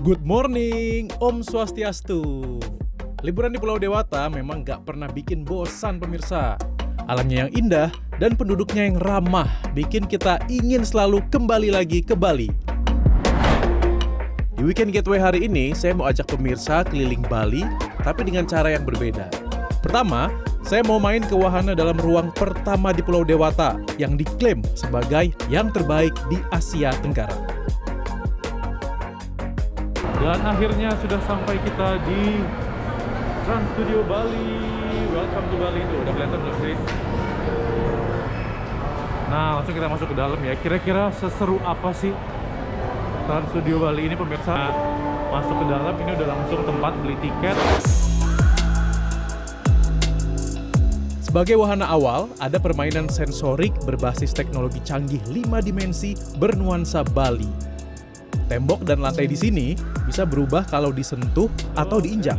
Good morning, Om Swastiastu. Liburan di Pulau Dewata memang gak pernah bikin bosan pemirsa. Alamnya yang indah dan penduduknya yang ramah bikin kita ingin selalu kembali lagi ke Bali. Di Weekend Gateway hari ini, saya mau ajak pemirsa keliling Bali, tapi dengan cara yang berbeda. Pertama, saya mau main ke wahana dalam ruang pertama di Pulau Dewata yang diklaim sebagai yang terbaik di Asia Tenggara. Dan akhirnya sudah sampai kita di Trans Studio Bali. Welcome to Bali. Tuh, udah kelihatan belum sih? Nah, langsung kita masuk ke dalam ya. Kira-kira seseru apa sih Trans Studio Bali ini pemirsa? Masuk ke dalam, ini udah langsung tempat beli tiket. Sebagai wahana awal, ada permainan sensorik berbasis teknologi canggih 5 dimensi bernuansa Bali. Tembok dan lantai di sini bisa berubah kalau disentuh atau diinjak.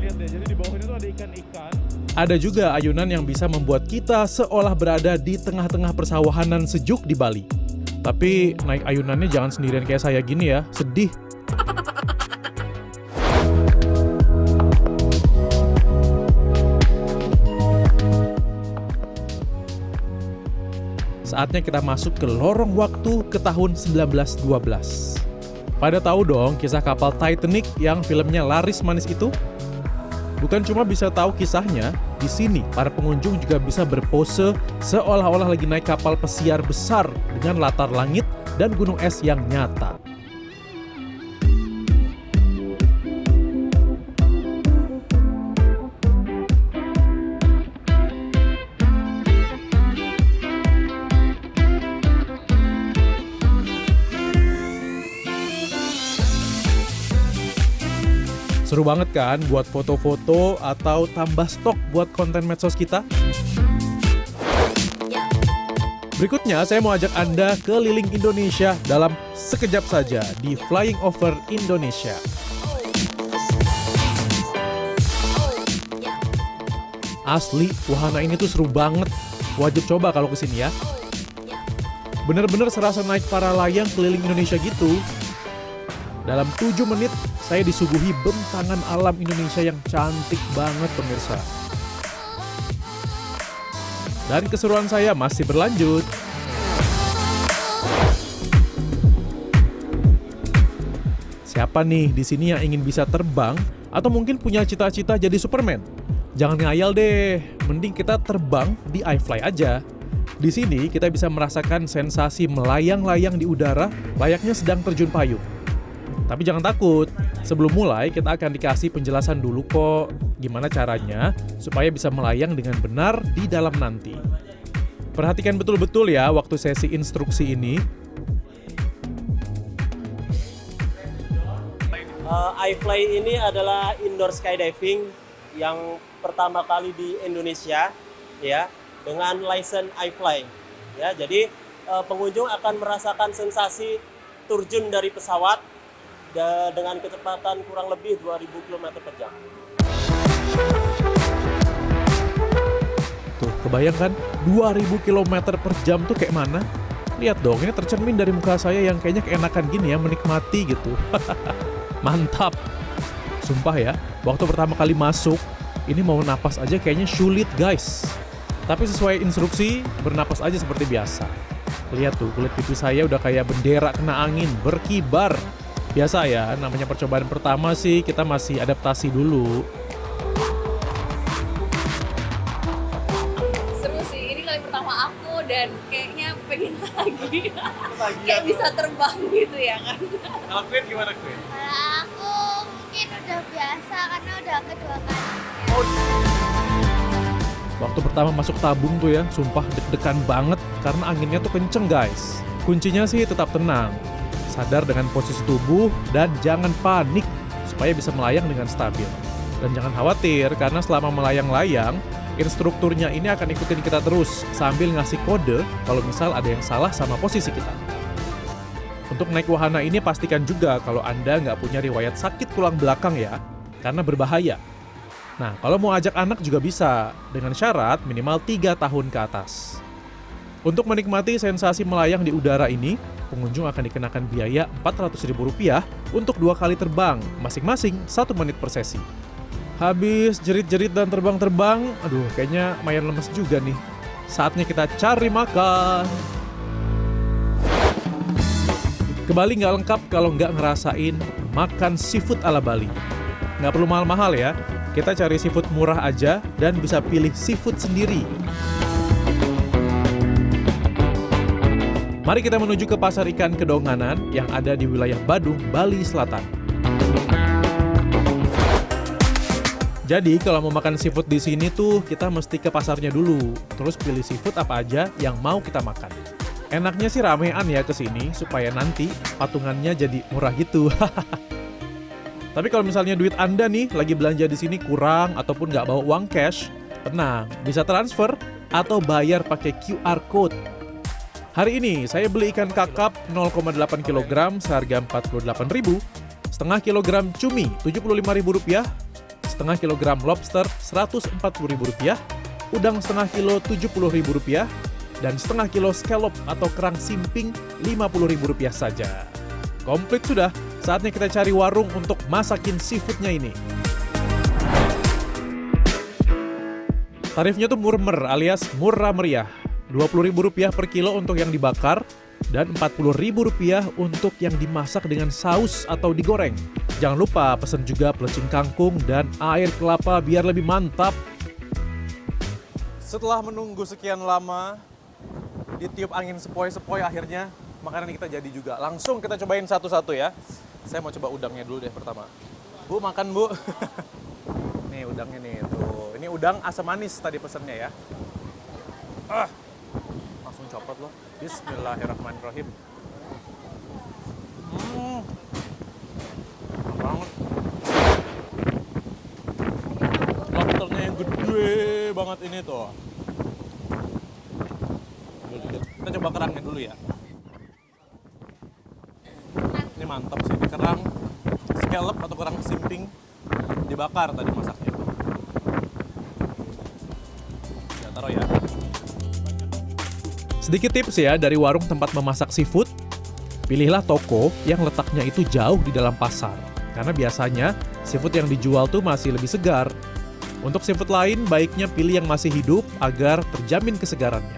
Ada juga ayunan yang bisa membuat kita seolah berada di tengah-tengah persawahanan sejuk di Bali. Tapi naik ayunannya jangan sendirian kayak saya gini ya, sedih. Saatnya kita masuk ke lorong waktu ke tahun 1912. Pada tahu dong kisah kapal Titanic yang filmnya laris manis itu? Bukan cuma bisa tahu kisahnya, di sini para pengunjung juga bisa berpose seolah-olah lagi naik kapal pesiar besar dengan latar langit dan gunung es yang nyata. Seru banget kan buat foto-foto atau tambah stok buat konten medsos kita? Berikutnya saya mau ajak Anda keliling Indonesia dalam sekejap saja di Flying Over Indonesia. Asli, wahana ini tuh seru banget. Wajib coba kalau kesini ya. Bener-bener serasa naik para layang keliling Indonesia gitu. Dalam 7 menit, saya disuguhi bentangan alam Indonesia yang cantik banget pemirsa. Dan keseruan saya masih berlanjut. Siapa nih di sini yang ingin bisa terbang atau mungkin punya cita-cita jadi Superman? Jangan ngayal deh, mending kita terbang di iFly aja. Di sini kita bisa merasakan sensasi melayang-layang di udara layaknya sedang terjun payung. Tapi jangan takut, sebelum mulai kita akan dikasih penjelasan dulu kok gimana caranya supaya bisa melayang dengan benar di dalam nanti. Perhatikan betul-betul ya waktu sesi instruksi ini. iFly ini adalah indoor skydiving yang pertama kali di Indonesia ya, dengan license iFly. Ya, jadi pengunjung akan merasakan sensasi terjun dari pesawat dengan kecepatan kurang lebih 2000 km per jam. Tuh, kebayang kan 2000 km per jam tuh kayak mana? Lihat dong, ini tercermin dari muka saya yang kayaknya keenakan gini ya, menikmati gitu. Mantap. Sumpah ya, waktu pertama kali masuk, ini mau napas aja kayaknya sulit guys. Tapi sesuai instruksi, bernapas aja seperti biasa. Lihat tuh, kulit pipi saya udah kayak bendera kena angin, berkibar. Biasa ya, namanya percobaan pertama sih kita masih adaptasi dulu. Seru sih, ini kali pertama aku dan kayaknya pengen lagi. Kayak bisa terbang gitu ya kan. Kalau Queen gimana Queen? Kalau aku mungkin udah biasa karena udah kedua kalinya. Waktu pertama masuk tabung tuh ya, sumpah deg-degan banget karena anginnya tuh kenceng guys. Kuncinya sih tetap tenang. Sadar dengan posisi tubuh dan jangan panik supaya bisa melayang dengan stabil. Dan jangan khawatir karena selama melayang-layang, instrukturnya ini akan ikutin kita terus sambil ngasih kode kalau misal ada yang salah sama posisi kita. Untuk naik wahana ini pastikan juga kalau Anda nggak punya riwayat sakit tulang belakang ya, karena berbahaya. Nah, kalau mau ajak anak juga bisa, dengan syarat minimal 3 tahun ke atas. Untuk menikmati sensasi melayang di udara ini, pengunjung akan dikenakan biaya Rp400.000 untuk 2 kali terbang, masing-masing 1 menit per sesi. Habis jerit-jerit dan terbang-terbang, aduh kayaknya lumayan lemes juga nih. Saatnya kita cari makan. Ke Bali nggak lengkap kalau nggak ngerasain makan seafood ala Bali. Nggak perlu mahal-mahal ya, kita cari seafood murah aja dan bisa pilih seafood sendiri. Mari kita menuju ke Pasar Ikan Kedonganan yang ada di wilayah Badung, Bali Selatan. Jadi kalau mau makan seafood di sini tuh kita mesti ke pasarnya dulu, terus pilih seafood apa aja yang mau kita makan. Enaknya sih ramean ya ke sini supaya nanti patungannya jadi murah gitu. Tapi kalau misalnya duit Anda nih lagi belanja di sini kurang ataupun nggak bawa uang cash, tenang, bisa transfer atau bayar pakai QR code. Hari ini saya beli ikan kakap 0,8 kg seharga Rp48.000, setengah kilogram cumi Rp75.000, setengah kilogram lobster Rp140.000, udang setengah kilo Rp70.000, dan setengah kilo scallop atau kerang simping Rp50.000 saja. Komplit sudah, saatnya kita cari warung untuk masakin seafoodnya ini. Tarifnya tuh murmer alias murah meriah. Rp20.000 per kilo untuk yang dibakar dan Rp40.000 untuk yang dimasak dengan saus atau digoreng. Jangan lupa pesen juga pelecing kangkung dan air kelapa biar lebih mantap. Setelah menunggu sekian lama, ditiup angin sepoi-sepoi akhirnya makanan kita jadi juga. Langsung kita cobain satu-satu ya. Saya mau coba udangnya dulu deh pertama. Bu, makan Bu. Nih udangnya nih tuh. Ini udang asam manis tadi pesennya ya. Langsung copot loh. Bismillahirrahmanirrahim. Enak banget. Lobsternya yang gede banget ini tuh. Kita coba kerangnya dulu ya. Ini mantap sih, kerang scallop atau kerang simping dibakar tadi masaknya. Ya, taruh ya. Sedikit tips ya dari warung tempat memasak seafood, pilihlah toko yang letaknya itu jauh di dalam pasar. Karena biasanya seafood yang dijual tuh masih lebih segar. Untuk seafood lain, baiknya pilih yang masih hidup agar terjamin kesegarannya.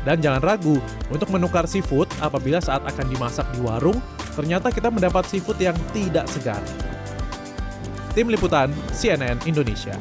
Dan jangan ragu untuk menukar seafood apabila saat akan dimasak di warung, ternyata kita mendapat seafood yang tidak segar. Tim Liputan CNN Indonesia.